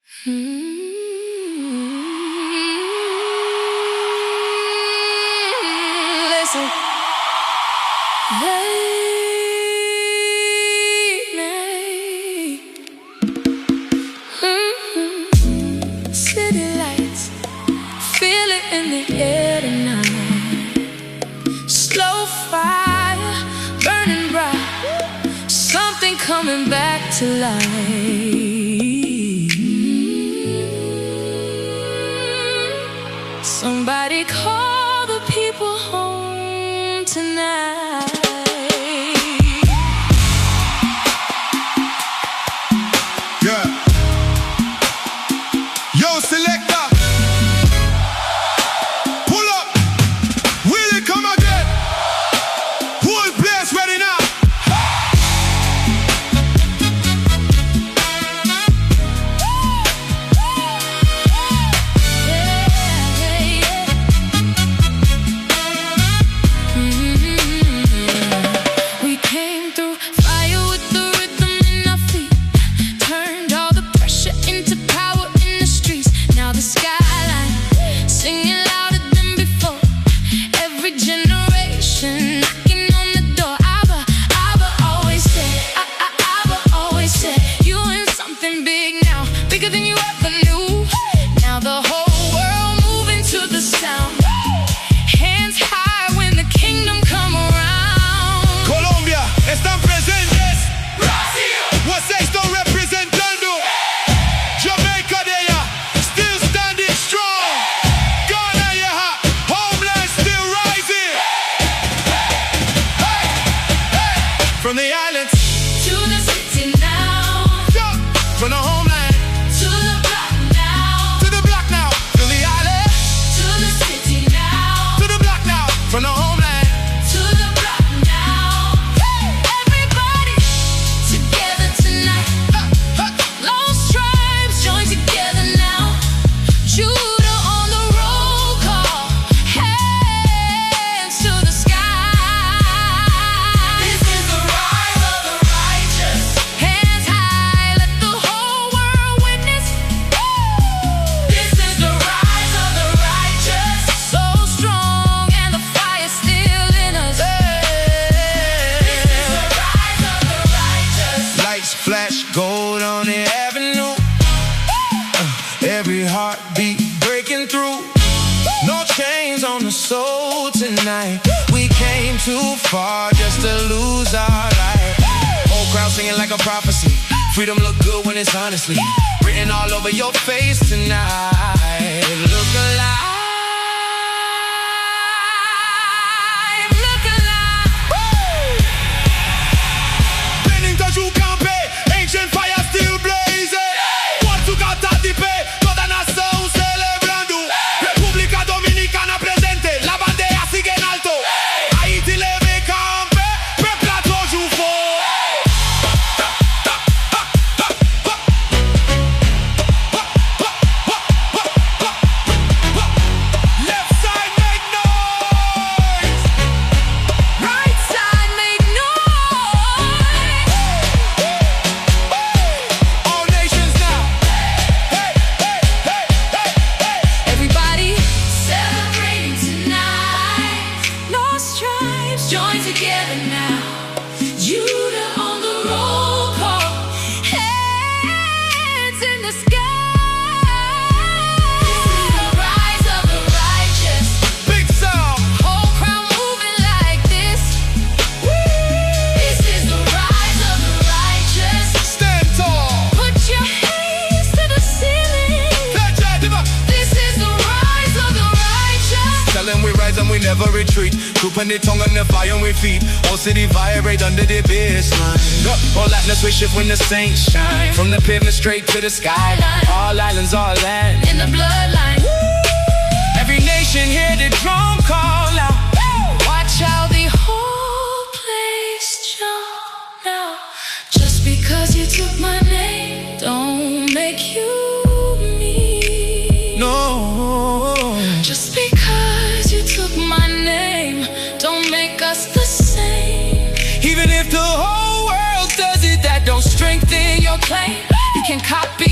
Listen. City lights, feel it in the air tonight. Slow fire, burning bright, something coming back to life. Somebody call the people home tonight. Yeah. Yo, selector. Pull up. Will it come again? Whole place ready now. From the islands to the city now, from the homeland to the block now, to the block now, from the island to the city now, to the block now, from the homeland to the block now. Everybody together tonight. Lost tribes join together now. Judah on the roll call, hands to the sky. This is the rise of the righteous. Hands high, let the whole world witness. This is the rise of the righteous. So strong and the fire still in us. This is the rise of the righteous. lights flash gold on the avenue. Every heartbeat breaking through. No chains on the soul tonight. We came too far just to lose our life. Whole crowd singing like a prophecy. Freedom look good when it's honestly written all over your face tonight. Look alive. Look alive. Bending touch you can't pay. Ancient fire still blazing. What you got at the pay? Toda nação celebrando. República Dominicana presente. La bandera sigue en alto. Haití leve campe. Peuple toujours fort. Left side make noise. Right side make noise. All nations now. Hey, hey, hey, hey, hey. Everybody celebrating tonight. Lost tribes join together now. Judah on the roll call, hands in the sky. This is the rise of the righteous. Big sound. Whole crowd moving like this. This is the rise of the righteous. Stand tall. Put your hands to the ceiling. This is the rise of the righteous. Tell them we rise and we never retreat. Cooping the tongue on the fire on we feet. Whole city vibrate under the baseline. All Atlas we shift when the saints shine. From the pavement straight to the skyline. All islands, all land. In the bloodline. Every nation hear the drum call out. Watch how the whole place jump now. Just because you took my name, don't make you me. No. Just because you took my name, don't make us the same. Even if the whole world does it, that don't strengthen your claim. You can copy